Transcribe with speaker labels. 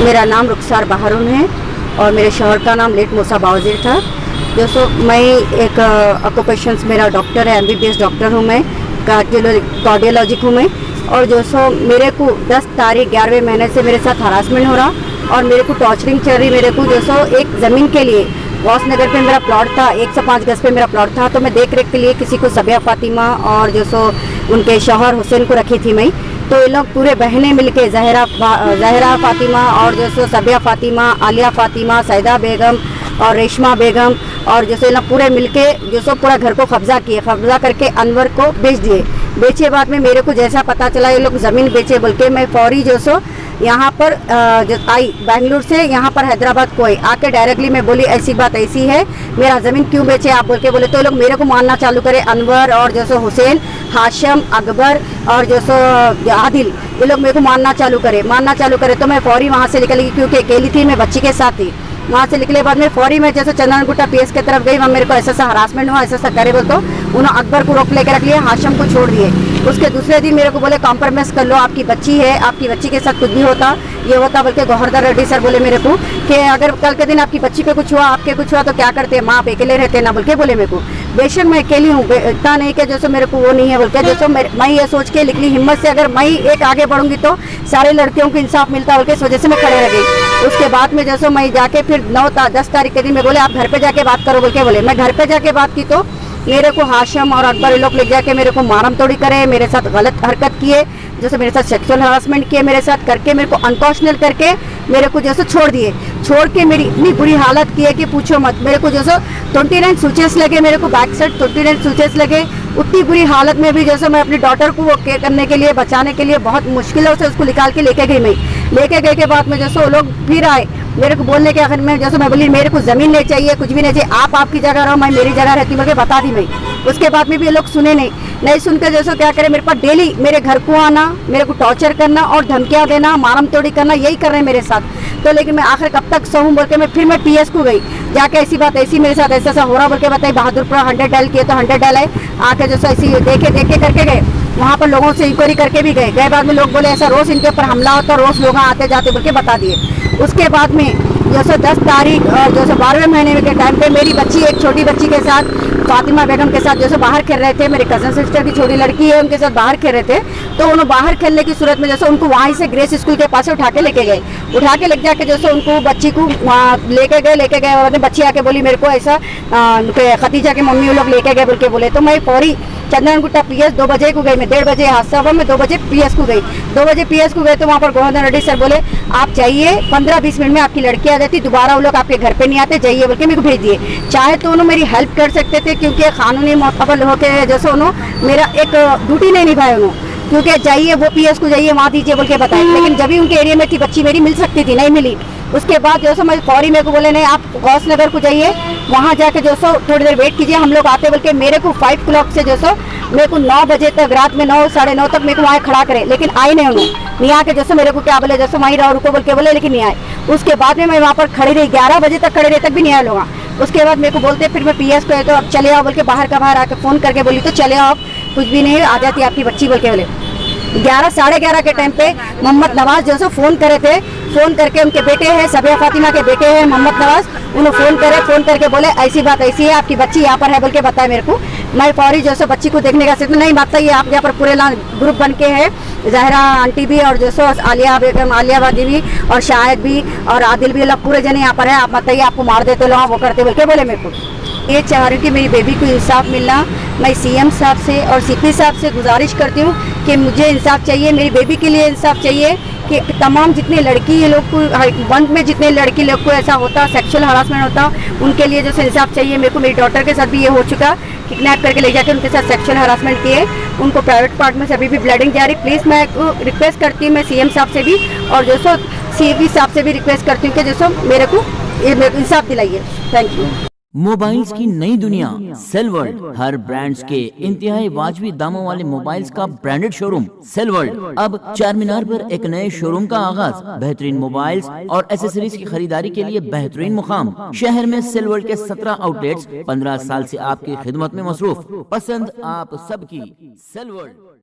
Speaker 1: मेरा नाम रुखसार बहारून है और मेरे शहर का नाम लेट मूसा बावजीर था। जो सो मैं एक ऑक्यूपेशंस मेरा डॉक्टर है, एमबीबीएस डॉक्टर हूँ मैं, कार्डियोलॉजिक हूँ मैं। और जो सो मेरे को 10 तारीख 11वें महीने से मेरे साथ हरासमेंट हो रहा और मेरे को टॉर्चरिंग चल रही। मेरे को जो सो एक ज़मीन के लिए गौस नगर पे मेरा प्लॉट था, 105 गज पे मेरा प्लॉट था, तो मैं देख रेख के लिए किसी को सबिया फातिमा और जो सो उनके शौहर हुसैन को रखी थी मैं। तो ये लोग पूरे बहनें मिलके जहरा फातिमा और जो सो सबिया फातिमा, आलिया फातिमा, सैदा बेगम और रेशमा बेगम और जैसे ना पूरे मिलके जो सो पूरा घर को कब्जा किए, कब्जा करके अनवर को बेच दिए। बेचे बाद में मेरे को जैसा पता चला ये लोग ज़मीन बेचे बोल के, मैं फौरी जो सो यहाँ पर जो आई बेंगलुरु से यहाँ पर हैदराबाद को आई, आके डायरेक्टली मैं बोली ऐसी बात ऐसी है, मेरा ज़मीन क्यों बेचे आप बोल के बोले। तो ये लोग मेरे को मारना चालू करे, अनवर और जो सो हुसैन, हाशम, अकबर और जो सो आदिल, ये लोग मेरे को मारना चालू करे। तो मैं फौरी वहाँ से निकली क्योंकि अकेली थी, मैं बच्ची के साथ थी। वहाँ से निकले बाद में फौरी में जैसे चंदनगुट्टा पीएस की तरफ गई, वहाँ मेरे को ऐसा हरासमेंट हुआ, ऐसा करे बोल तो उन्होंने अकबर को रोक लेकर रख लिया, हाशम को छोड़ दिए। उसके दूसरे दिन मेरे को बोले कॉम्प्रोमाइज कर लो, आपकी बच्ची है, आपकी बच्ची के साथ कुछ भी होता ये होता बोल के गौहरदार रेड्डी सर बोले मेरे को कि अगर कल के दिन आपकी बच्ची पे कुछ हुआ, आपके कुछ हुआ तो क्या करते हैं, माँ आप अकेले रहते ना बोल के बोले मेरे को। बेशक मैं अकेली हूँ, इतना नहीं कि जैसे मेरे को वो नहीं है बोल के, जैसे मैं ये सोच के निकली हिम्मत से अगर मैं एक आगे बढ़ूंगी तो सारे लड़कियों को इंसाफ मिलता बोल के इस वजह से मैं खड़े रह गई। उसके बाद में जैसे मैं जाके फिर 10 तारीख के दिन में बोले आप घर पे जाके बात करो बोल के बोले। मैं घर पे जाके बात की तो मेरे को हाशम और अकबर लोग ले जाके मेरे को मारम तोड़ी करे, मेरे साथ गलत हरकत किए, जैसे मेरे साथ सेक्सुअल हरासमेंट किए, मेरे साथ करके मेरे को अनकॉन्शनल करके मेरे को जैसे छोड़ दिए। छोड़ के मेरी इतनी बुरी हालत की है कि पूछो मत। मेरे को जैसे 29 सूचेस लगे, मेरे को बैक साइड 29 सूचेस लगे। उतनी बुरी हालत में भी जैसे मैं अपनी डॉटर को वो केयर करने के लिए, बचाने के लिए बहुत मुश्किलों से उसको निकाल के लेके गई। मैं लेके गए के बाद में जैसे वो लोग फिर आए मेरे को बोलने के आखिर में, जैसे मैं बोली मेरे को ज़मीन नहीं चाहिए, कुछ भी नहीं चाहिए, आप आपकी जगह रहो, मैं मेरी जगह रहती हूँ, बता दी मैं। उसके बाद में भी ये लोग सुने नहीं सुनकर जैसे क्या करे, मेरे पास डेली मेरे घर को आना, मेरे को टॉर्चर करना और धमकियाँ देना, मारम तोड़ी करना, यही कर रहे हैं मेरे साथ। तो लेकिन मैं आखिर कब तक सहूँ बोल के मैं पीएस को गई, जाके ऐसी बात ऐसी मेरे साथ ऐसा हो रहा बोल के बताई। बहादुरपुरा 100 डायल किए तो 100 डाल है, आके जैसे ऐसी देखे करके गए। वहाँ पर लोगों से इंक्वायरी करके भी गए बाद में लोग बोले ऐसा रोज़ इनके ऊपर हमला होता, रोज़ लोग आते जाते बोल के बता दिए। उसके बाद में जैसे 10 तारीख और जैसे 12वें महीने के टाइम पे मेरी बच्ची, एक छोटी बच्ची के साथ फातिमा बेगम के साथ जैसे बाहर खेल रहे थे, मेरे कज़न सिस्टर की छोटी लड़की है उनके साथ बाहर खेल रहे थे। तो उन्होंने बाहर खेलने की सूरत में जैसे उनको वहीं से ग्रेस स्कूल के पास से उठा के लेके जाके जैसे उनको बच्ची को वहाँ लेके गए और बच्ची आके बोली मेरे को ऐसा खतीजा के मम्मी वो लोग लेके गए बोल के बोले। तो मैं फौरी चंदनगुट्टा पीएस 2 बजे को गई, मैं 1:30 बजे हादसा हुआ, मैं 2 बजे पीएस को गई। 2 बजे पीएस को गए तो वहाँ पर गौहरदार रेड्डी सर बोले आप चाहिए 15-20 मिनट में आपकी लड़की आ जाती, दोबारा वो लोग आपके घर पे नहीं आते, जाइए बोल के मेरे को भेज दिए। चाहे तो उन्होंने मेरी हेल्प कर सकते थे क्योंकि कानूनी मोतबर होकर जैसे उन्होंने मेरा एक ड्यूटी नहीं निभाया उन्होंने, क्योंकि जाइए वो पीएस को जाइए वहाँ दीजिए बोल के बताए। लेकिन जब भी उनके एरिया में थी बच्ची मेरी मिल सकती थी, नहीं मिली। उसके बाद जो सो मैं फौरी मेरे को बोले नहीं आप गौस नगर को जाइए, वहाँ जाके जो सो थोड़ी देर वेट कीजिए, हम लोग आते बोल के मेरे को 5 o'clock से जो सो मेरे को 9 बजे तक, रात में 9 साढ़े 9 तक मेरे को वहाँ खड़ा करे, लेकिन आए नहीं उन्होंने। नहीं आके जैसे मेरे को क्या बोले जैसे वहीं रहो रुको बोल के बोले, लेकिन नहीं आए। उसके बाद में मैं वहाँ पर खड़ी रही, 11 बजे तक खड़े रहे तक भी नहीं आए लोग। उसके बाद मेरे को बोलते फिर मैं पीएस को तो अब चले आओ बोल के बाहर आके फ़ोन करके बोली तो चले आओ, कुछ भी नहीं आ जाती आपकी बच्ची बोल के बोले। 11 साढ़े 11 के टाइम पे मोहम्मद नवाज जो सो फ़ोन करे थे, फ़ोन करके उनके बेटे हैं सबिया फातिमा के बेटे हैं मोहम्मद नवाज, उन्होंने फ़ोन करके बोले ऐसी बात ऐसी है, आपकी बच्ची यहाँ पर है बोल के बताया मेरे को। मैं फौरी जो सो बच्ची को देखने का सिर्फ नहीं बताइए, आप यहाँ पर पूरे ग्रुप बन के हैं, जहरा आंटी भी और जो सो आलिया बेगम, आलिया वादी भी और शाहिद भी और आदिल भी, लोग पूरे जने यहाँ पर है, आप बताइए आपको मार देते लोग वो करते बोल के बोले मेरे को। ये चाह रही हूँ कि मेरी बेबी को इंसाफ मिलना। मैं सीएम साहब से और सीपी साहब से गुजारिश करती हूँ कि मुझे इंसाफ चाहिए, मेरी बेबी के लिए इंसाफ चाहिए कि तमाम जितने लड़की ये लोग को वन में जितने लड़की लोग को ऐसा होता, सेक्सुअल हरासमेंट होता, उनके लिए जो इंसाफ चाहिए मेरे को। मेरी डॉटर के साथ भी ये हो चुका, किडनैप करके ले जाकर उनके साथ सेक्सुअल हरासमेंट किए, उनको प्राइवेट पार्ट में से अभी भी ब्लीडिंग जा रही। प्लीज़ मैं रिक्वेस्ट करती हूँ, मैं सीएम साहब से भी और जो सो सीपी साहब से भी रिक्वेस्ट करती हूँ कि जो सो मेरे को इंसाफ दिलाइए। Thank you.
Speaker 2: मोबाइल्स की नई दुनिया सेल वर्ल्ड, हर ब्रांड्स के इंतहाई वाजबी दामों वाले मोबाइल्स का ब्रांडेड शोरूम सेल वर्ल्ड। अब चारमीनार पर एक नए शोरूम का आगाज, बेहतरीन मोबाइल्स और एसेसरीज की खरीदारी के लिए बेहतरीन मुकाम। शहर में सेल वर्ल्ड के 17 आउटलेट्स 15 साल से आपकी खिदमत में मसरूफ। पसंद आप सबकी सेल वर्ल्ड।